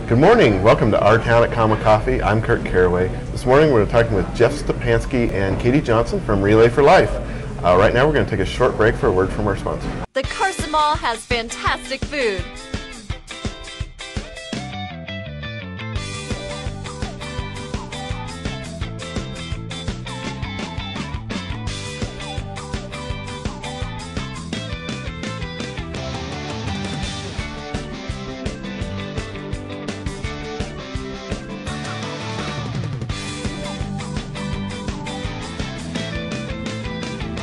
Good morning. Welcome to OurTown at Comma Coffee. I'm Kurt Caraway. This morning we're talking with Jess Tappanski and Katie Johnson from Relay for Life. Right now we're going to take a short break for a word from our sponsor. The Carson Mall has fantastic food.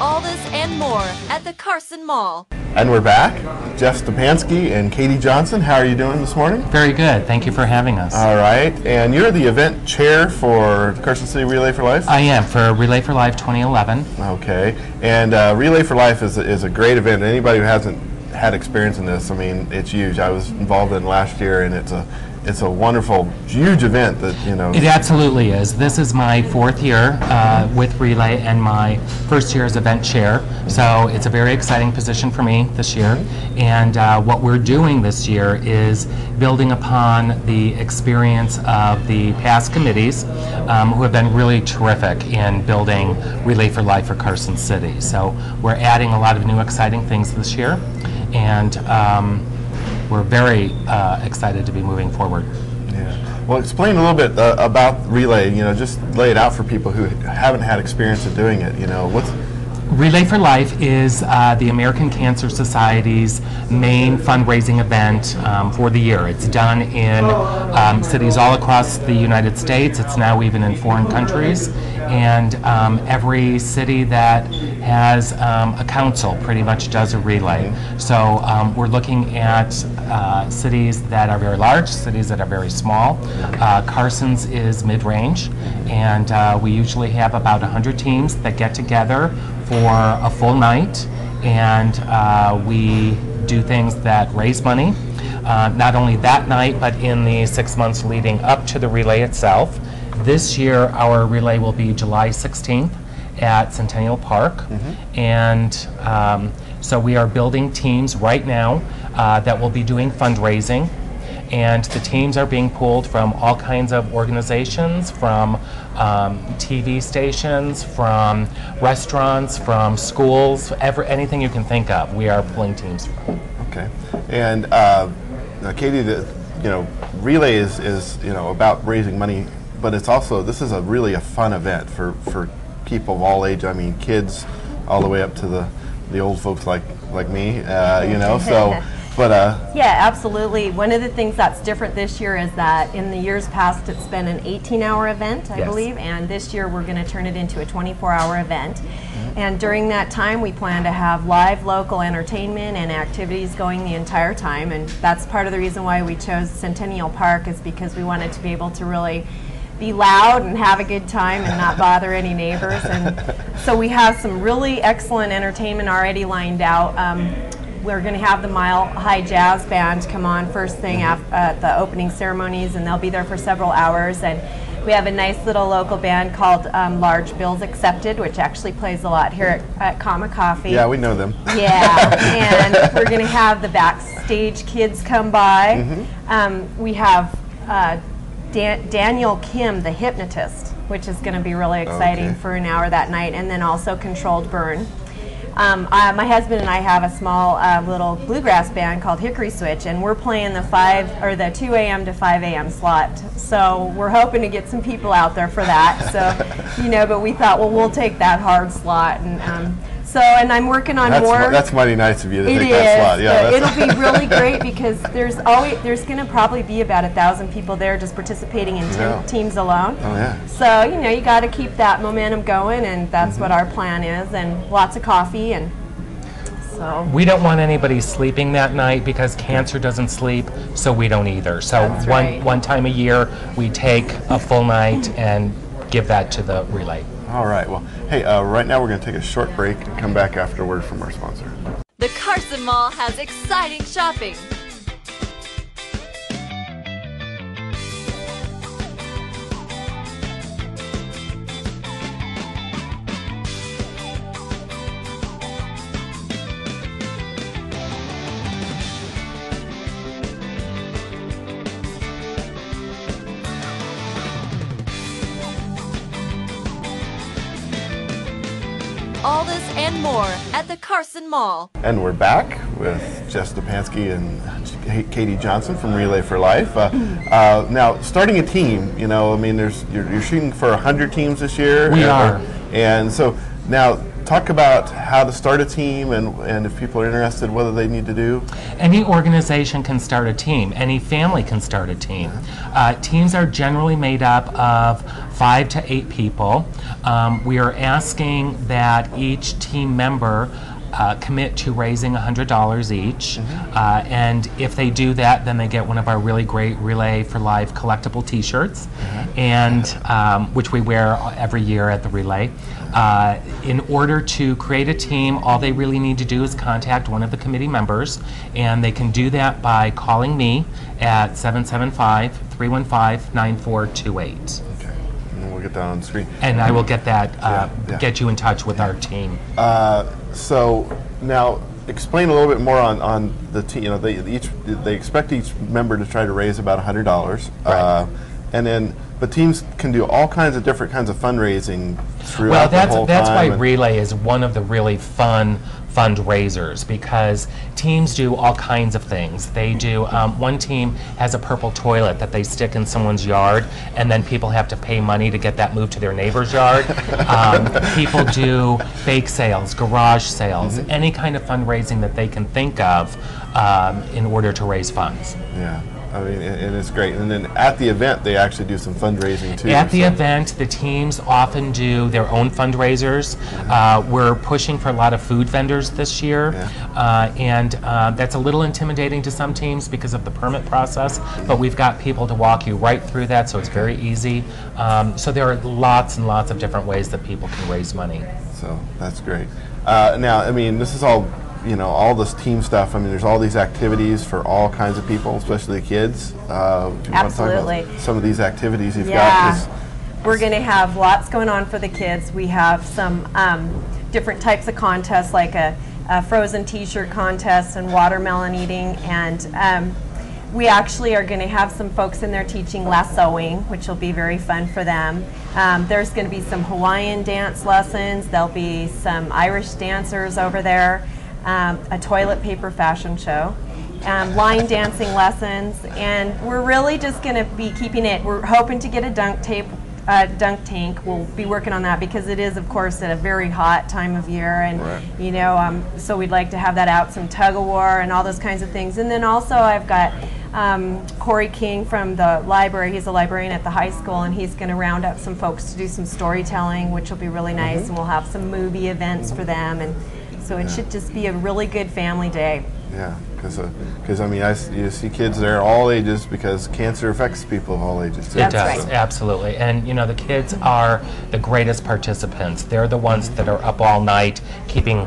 All this and more at the Carson Mall. And we're back. Jess Tappanski and Katie Johnson. How are you doing this morning? Very good. Thank you for having us. All right. And you're the event chair for Carson City Relay for Life? I am, for Relay for Life 2011. Okay. And Relay for Life is a great event. Anybody who hasn't had experience in this, I mean, it's huge. I was involved in last year, and it's a wonderful, huge event that, you know. It absolutely is. This is my fourth year with Relay and my first year as event chair. So it's a very exciting position for me this year. And what we're doing this year is building upon the experience of the past committees who have been really terrific in building Relay for Life for Carson City. So we're adding a lot of new exciting things this year. And we're very excited to be moving forward. Yeah. Well, explain a little bit about Relay. You know, just lay it out for people who haven't had experience of doing it. You know, what's Relay for Life is the American Cancer Society's main fundraising event for the year. It's done in cities all across the United States. It's now even in foreign countries. And every city that has a council pretty much does a relay. So we're looking at cities that are very large, cities that are very small. Carson's is mid-range, and we usually have about 100 teams that get together for a full night, and we do things that raise money, not only that night, but in the 6 months leading up to the relay itself. This year, our relay will be July 16th at Centennial Park, and so we are building teams right now that will be doing fundraising, and the teams are being pulled from all kinds of organizations, from TV stations, from restaurants, from schools, anything you can think of, we are pulling teams from. okay? And Katie, Relay is about raising money, but it's also, this is really a fun event for people of all age. I mean, kids all the way up to the old folks like me, so. But yeah, absolutely. One of the things that's different this year is that in the years past it's been an 18-hour event, I believe, and this year we're going to turn it into a 24-hour event. And during that time we plan to have live local entertainment and activities going the entire time, and that's part of the reason why we chose Centennial Park, is because we wanted to be able to really be loud and have a good time and not bother any neighbors. And so we have some really excellent entertainment already lined out. We're going to have the Mile High Jazz Band come on first thing at the opening ceremonies, and they'll be there for several hours. And we have a nice little local band called Large Bills Accepted, which actually plays a lot here at Comma Coffee. yeah, we know them. Yeah, and we're going to have the backstage kids come by. We have Daniel Kim, the hypnotist, which is going to be really exciting for an hour that night, and then also Controlled Burn. My husband and I have a small little bluegrass band called Hickory Switch, and we're playing the 2 a.m. to 5 a.m. slot. So we're hoping to get some people out there for that. So, but we thought, well, we'll take that hard slot, and and I'm working on more. That's mighty nice of you to take that slot. Yeah, it'll be really great because there's going to probably be about 1,000 people there just participating in teams alone. Oh yeah. So you got to keep that momentum going, and that's what our plan is, and lots of coffee, and so. We don't want anybody sleeping that night because cancer doesn't sleep, so we don't either. So one time a year we take a full night and give that to the relay. All right. Well, hey, right now we're going to take a short break and come back after a word from our sponsor. The Carson Mall has exciting shopping. and more at the Carson Mall. And we're back with Jess Tappanski and Katie Johnson from Relay for Life. Now, starting a team, you know, I mean, you're shooting for 100 teams this year. We are. And so now, talk about how to start a team and if people are interested, what do they need to do? Any organization can start a team. Any family can start a team. Teams are generally made up of 5 to 8 people. We are asking that each team member commit to raising $100 each, and if they do that, then they get one of our really great Relay for Life collectible T-shirts, and which we wear every year at the Relay. In order to create a team, all they really need to do is contact one of the committee members, and they can do that by calling me at 775-315-9428. Okay, and we'll get that on the screen. And I will get that, get you in touch with our team. So now, explain a little bit more on the team. You know, they expect each member to try to raise about $100, Right. And then but teams can do all kinds of different kinds of fundraising throughout the whole that's time. why Relay is one of the really fun fundraisers, because teams do all kinds of things. They do, one team has a purple toilet that they stick in someone's yard, and then people have to pay money to get that moved to their neighbor's yard. People do bake sales, garage sales, any kind of fundraising that they can think of in order to raise funds. Yeah. I mean, and it's great. And then at the event, they actually do some fundraising too. At the event, the teams often do their own fundraisers. We're pushing for a lot of food vendors this year, and that's a little intimidating to some teams because of the permit process, but we've got people to walk you right through that, so it's very easy. So there are lots and lots of different ways that people can raise money. So that's great. Now, I mean, this is all, you know, all this team stuff. I mean, there's all these activities for all kinds of people, especially the kids. Do you want to talk Absolutely. about some of these activities you've got? 'Cause We're going to have lots going on for the kids. We have some different types of contests, like a frozen T-shirt contest and watermelon eating, and we actually are going to have some folks in there teaching lassoing, which will be very fun for them. There's going to be some Hawaiian dance lessons. There'll be some Irish dancers over there. A toilet paper fashion show, line dancing lessons, and we're really just going to be keeping it. We're hoping to get a dunk tank. We'll be working on that because it is, of course, at a very hot time of year, and you know, so we'd like to have that out. Some tug of war and all those kinds of things. And then also, I've got Corey King from the library. He's a librarian at the high school, and he's going to round up some folks to do some storytelling, which will be really nice. And we'll have some movie events for them, and so it should just be a really good family day. Yeah, because I mean, you see kids there all ages because cancer affects people of all ages too. It does, That's right. absolutely. And you know, the kids are the greatest participants. They're the ones that are up all night keeping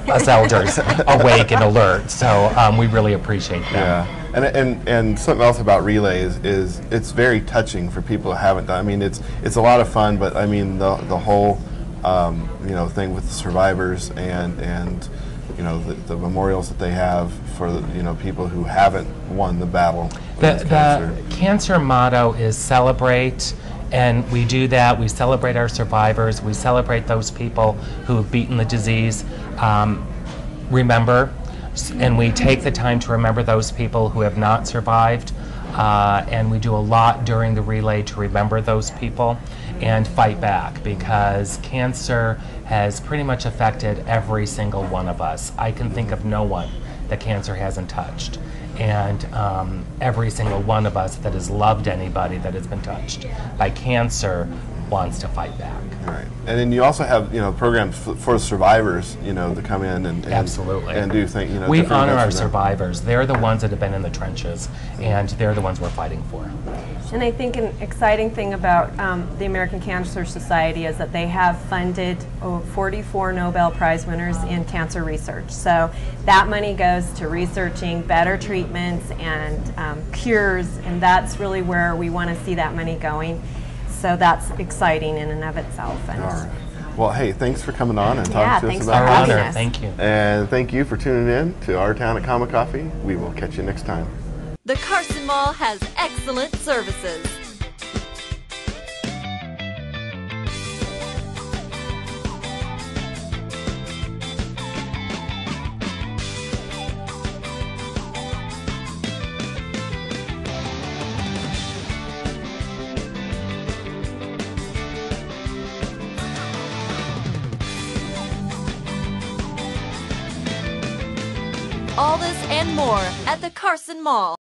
us elders awake and alert. So we really appreciate that. Yeah, and something else about Relay is it's very touching for people who haven't done. I mean, it's a lot of fun, but I mean the whole you know, thing with the survivors and you know, the memorials that they have for the, you know, people who haven't won the battle against cancer. The cancer motto is celebrate, and we do that. We celebrate our survivors. We celebrate those people who have beaten the disease. Remember, and we take the time to remember those people who have not survived, and we do a lot during the Relay to remember those people and fight back, because cancer has pretty much affected every single one of us. I can think of no one that cancer hasn't touched. And every single one of us that has loved anybody that has been touched by cancer wants to fight back. Right, and then you also have, you know, programs for survivors, you know, to come in and Absolutely. and do things. You know, we different honor our events for them. survivors. They're the ones that have been in the trenches, and they're the ones we're fighting for. And I think an exciting thing about the American Cancer Society is that they have funded 44 Nobel Prize winners in cancer research. So that money goes to researching better treatments and cures, and that's really where we want to see that money going. So that's exciting in and of itself. And All right. Well, hey, thanks for coming on and Yeah, talking to us thanks about for Our having honor. us. Thank you. And thank you for tuning in to Our Town at Comic Coffee. We will catch you next time. The Carson Mall has excellent services. all this and more at the Carson Mall.